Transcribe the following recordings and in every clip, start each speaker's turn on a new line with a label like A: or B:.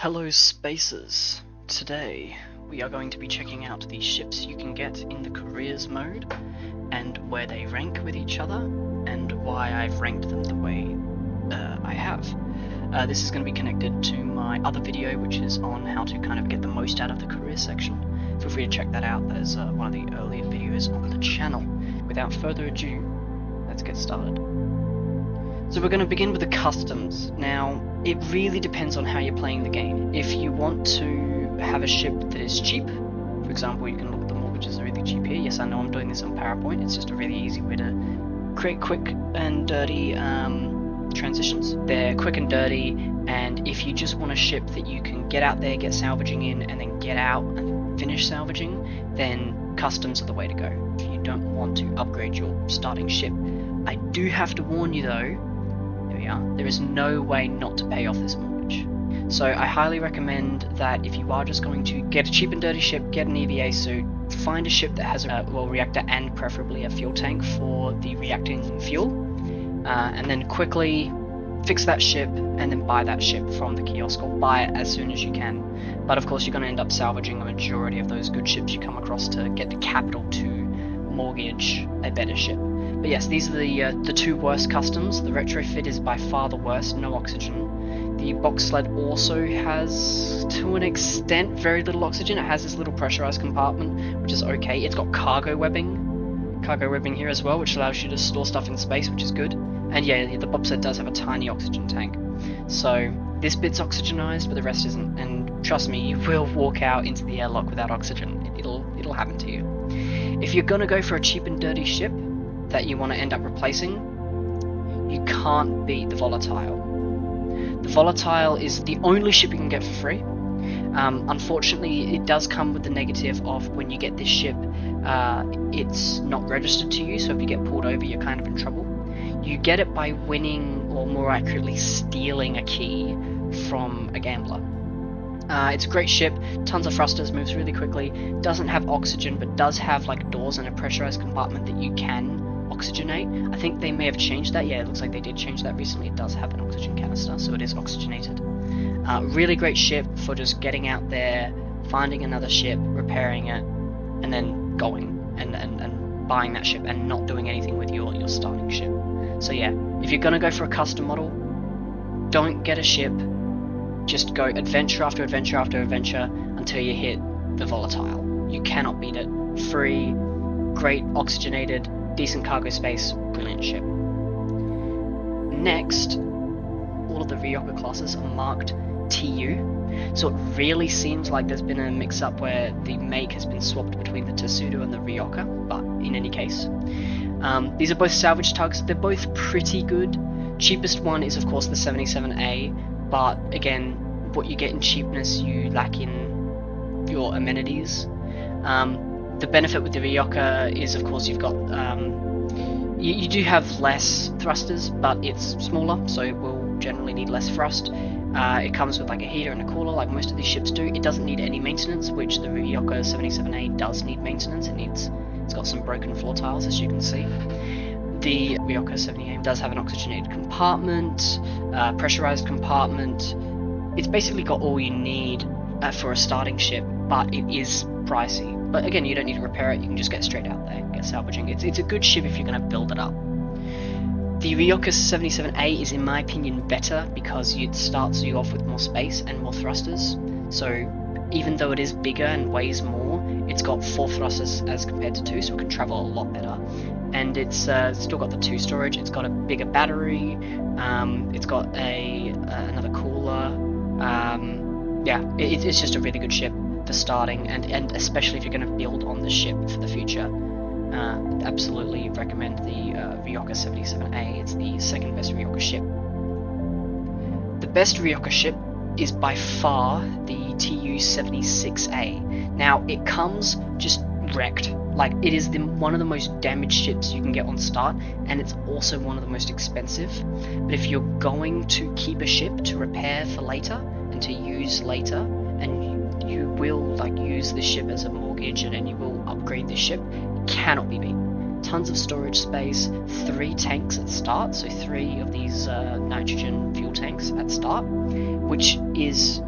A: Hello Spacers! Today we are going to be checking out the ships you can get in the careers mode and where they rank with each other and why I've ranked them the way I have. This is going to be connected to my other video which is on how to kind of get the most out of the careers section. Feel free to check that out, that is one of the earlier videos on the channel. Without further ado, let's get started. So we're going to begin with the customs. Now, it really depends on how you're playing the game. If you want to have a ship that is cheap, for example, you can look at the mortgages are really cheap here. Yes, I know I'm doing this on PowerPoint. It's just a really easy way to create quick and dirty transitions. They're quick and dirty, and if you just want a ship that you can get out there, get salvaging in, and then get out and finish salvaging, then customs are the way to go. If you don't want to upgrade your starting ship. I do have to warn you though, there is no way not to pay off this mortgage. So I highly recommend that if you are just going to get a cheap and dirty ship, get an EVA suit, find a ship that has a reactor and preferably a fuel tank for the reacting fuel, and then quickly fix that ship and then buy that ship from the kiosk, or buy it as soon as you can. But of course you're going to end up salvaging a majority of those good ships you come across to get the capital to mortgage a better ship. But yes, these are the two worst customs. The retrofit is by far the worst, no oxygen. The box sled also has, to an extent, very little oxygen. It has this little pressurized compartment, which is okay. It's got cargo webbing here as well, which allows you to store stuff in space, which is good. And yeah, the box sled does have a tiny oxygen tank. So this bit's oxygenized, but the rest isn't. And trust me, you will walk out into the airlock without oxygen. It'll happen to you. If you're gonna go for a cheap and dirty ship that you want to end up replacing, you can't beat the Volatile. The Volatile is the only ship you can get for free. Unfortunately, it does come with the negative of when you get this ship, it's not registered to you, so if you get pulled over, you're kind of in trouble. You get it by winning, or more accurately, stealing a key from a gambler. It's a great ship, tons of thrusters, moves really quickly, doesn't have oxygen, but does have like doors and a pressurized compartment that you can oxygenate. I think they may have changed that. Yeah, it looks like they did change that recently. It does have an oxygen canister, so it is oxygenated. Really great ship for just getting out there, finding another ship, repairing it, and then going and buying that ship and not doing anything with your starting ship. So yeah, if you're gonna go for a custom model, don't get a ship. Just go adventure after adventure after adventure until you hit the Volatile. You cannot beat it. Free, great oxygenated, decent cargo space, brilliant ship. Next, all of the Ryoka classes are marked TU, so it really seems like there's been a mix-up where the make has been swapped between the Tetsudo and the Ryoka, but in any case. These are both salvage tugs. They're both pretty good. Cheapest one is of course the 77A, but again, what you get in cheapness you lack in your amenities. The benefit with the Ryoka is, of course, you've got you do have less thrusters, but it's smaller, so it will generally need less thrust. It comes with like a heater and a cooler, like most of these ships do. It doesn't need any maintenance, which the Ryoka 77A does need maintenance. It's got some broken floor tiles, as you can see. The Ryoka 78 does have an oxygenated compartment, pressurized compartment. It's basically got all you need for a starting ship, but it is pricey. But again, you don't need to repair it, you can just get straight out there, get salvaging. It's a good ship if you're going to build it up. The Ryoka 77A is, in my opinion, better because it starts you off with more space and more thrusters. So even though it is bigger and weighs more, it's got 4 thrusters as compared to 2, so it can travel a lot better. And it's still got the 2 storage, it's got a bigger battery, it's got another cooler. Yeah, it's just a really good ship for starting, and especially if you're going to build on the ship for the future. Absolutely recommend the Ryoka 77A. It's the second best Ryoka ship. The best Ryoka ship is by far the TU 76A. Now, it comes just wrecked. Like, it is one of the most damaged ships you can get on start, and it's also one of the most expensive. But if you're going to keep a ship to repair for later and to use later, and you will like use the ship as a mortgage and then you will upgrade the ship, cannot be beat. Tons of storage space, 3 tanks at start, so 3 of these nitrogen fuel tanks at start, which is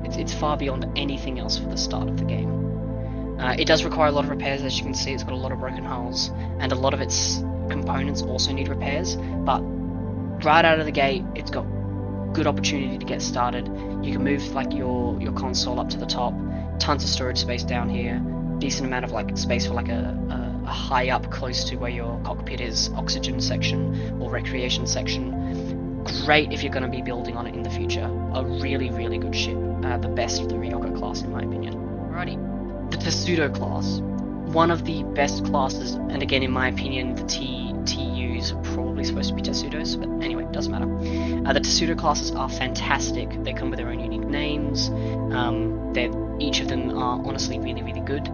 A: It's far beyond anything else for the start of the game. It does require a lot of repairs, as you can see. It's got a lot of broken hulls, and a lot of its components also need repairs, but right out of the gate, it's got good opportunity to get started. You can move like your console up to the top, tons of storage space down here, decent amount of like space for like a high up close to where your cockpit is, oxygen section or recreation section. Great if you're going to be building on it in the future. A really, really good ship. The best of the Ryoko class in my opinion. Alrighty. The Tessudo class. One of the best classes, and again in my opinion the TUs are probably supposed to be Tessudos, but anyway, it doesn't matter. The Tessudo classes are fantastic. They come with their own unique names. Each of them are honestly really, really good.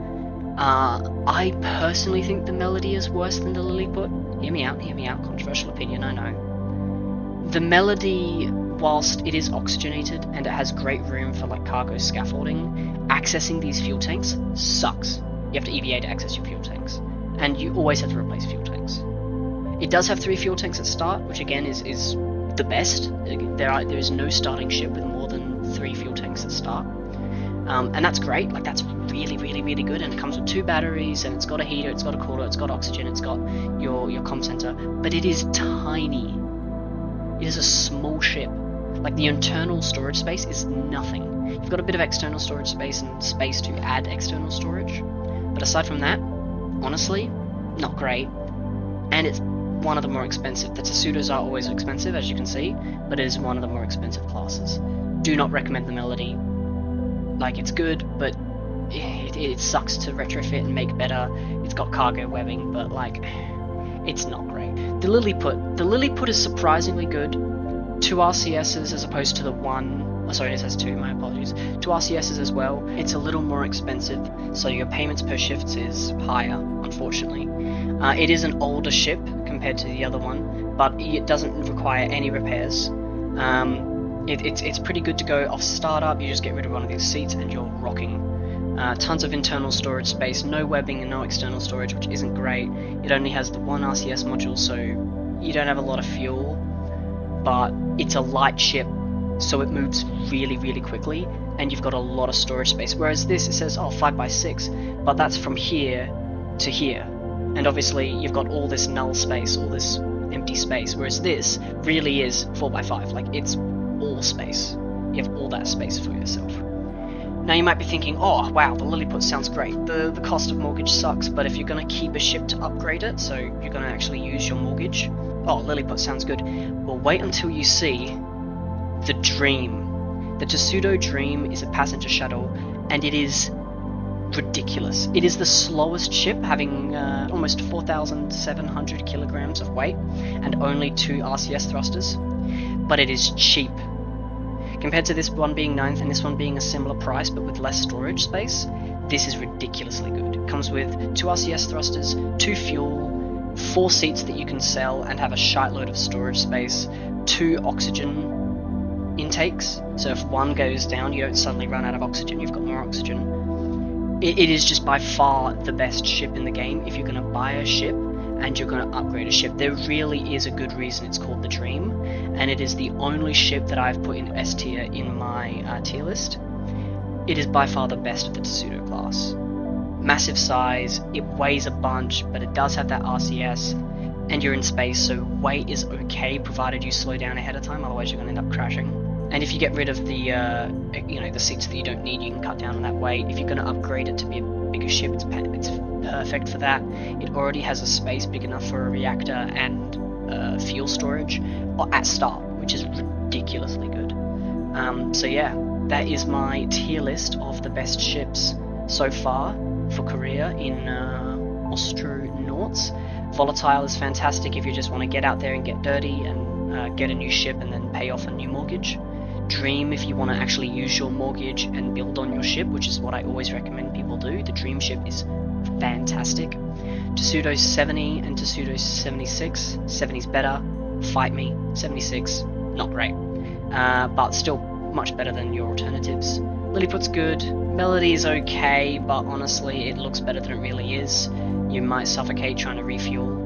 A: I personally think the Melody is worse than the Lilliput. Hear me out, controversial opinion, I know. The Melody, whilst it is oxygenated and it has great room for like cargo scaffolding, accessing these fuel tanks sucks. You have to EVA to access your fuel tanks, and you always have to replace fuel tanks. It does have 3 fuel tanks at start, which again is the best. There is no starting ship with more than 3 fuel tanks at start. And that's great, like that's really, really, really good, and it comes with 2 batteries, and it's got a heater, it's got a cooler, it's got oxygen, it's got your comm center, but it is tiny. It is a small ship. Like the internal storage space is nothing. You've got a bit of external storage space and space to add external storage, but aside from that, honestly, not great. And it's one of the more expensive. The Tessudos are always expensive, as you can see, but it is one of the more expensive classes. Do not recommend the Melody. Like, it's good, but it sucks to retrofit and make better. It's got cargo webbing, but like, it's not great. The Lilliput is surprisingly good. 2 RCSs as opposed to the 1. Oh, sorry, it has 2, my apologies. 2 RCSs as well. It's a little more expensive, so your payments per shift is higher, unfortunately. It is an older ship compared to the other one, but it doesn't require any repairs. It's pretty good to go off startup. You just get rid of one of these seats and you're rocking. Tons of internal storage space, no webbing and no external storage, which isn't great. It only has the 1 RCS module, so you don't have a lot of fuel, but it's a light ship, so it moves really, really quickly, and you've got a lot of storage space. Whereas this, it says, oh, 5x6, but that's from here to here. And obviously you've got all this null space, all this empty space, whereas this really is 4x5, like it's all space. You have all that space for yourself. Now you might be thinking, oh wow, the Lilliput sounds great. The cost of mortgage sucks, but if you're going to keep a ship to upgrade it, so you're going to actually use your mortgage, oh, Lilliput sounds good. Well, wait until you see the Dream. The Tessudo Dream is a passenger shuttle, and it is ridiculous. It is the slowest ship, having almost 4,700 kilograms of weight and only 2 RCS thrusters, but it is cheap. Compared to this one being 9th and this one being a similar price but with less storage space, this is ridiculously good. It comes with 2 RCS thrusters, 2 fuel, 4 seats that you can sell and have a shitload of storage space, 2 oxygen intakes, so if one goes down you don't suddenly run out of oxygen, you've got more oxygen. It is just by far the best ship in the game. If you're going to buy a ship and you're going to upgrade a ship, there really is a good reason it's called the Dream, and it is the only ship that I've put in S tier in my tier list. It is by far the best of the Tessudo class. Massive size, it weighs a bunch, but it does have that RCS, and you're in space, so weight is okay provided you slow down ahead of time, otherwise you're going to end up crashing. And if you get rid of the the seats that you don't need, you can cut down on that weight. If you're going to upgrade it to be a bigger ship, it's perfect for that. It already has a space big enough for a reactor and fuel storage at start, which is ridiculously good. So yeah, that is my tier list of the best ships so far for Korea in Ostranauts. Volatile is fantastic if you just want to get out there and get dirty and get a new ship and then pay off a new mortgage. Dream if you want to actually use your mortgage and build on your ship, which is what I always recommend people do. The Dream ship is fantastic. Tessudo 70 and Tessudo 76. 70's better, fight me. 76, not great. But still much better than your alternatives. Lilliput's good. Melody is okay, but honestly it looks better than it really is. You might suffocate trying to refuel.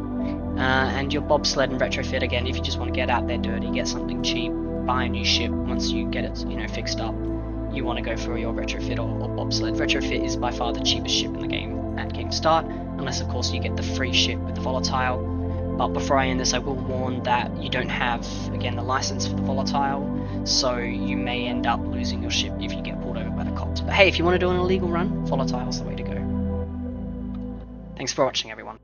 A: And your bobsled and retrofit, again, if you just want to get out there dirty, get something cheap, buy a new ship once you get it, fixed up. you want to go for your retrofit or bobsled. Retrofit is by far the cheapest ship in the game at game start, unless of course you get the free ship with the volatile. But before I end this, I will warn that you don't have, again, the license for the volatile, so you may end up losing your ship if you get pulled over by the cops. But hey, if you want to do an illegal run, volatile's the way to go. Thanks for watching, everyone.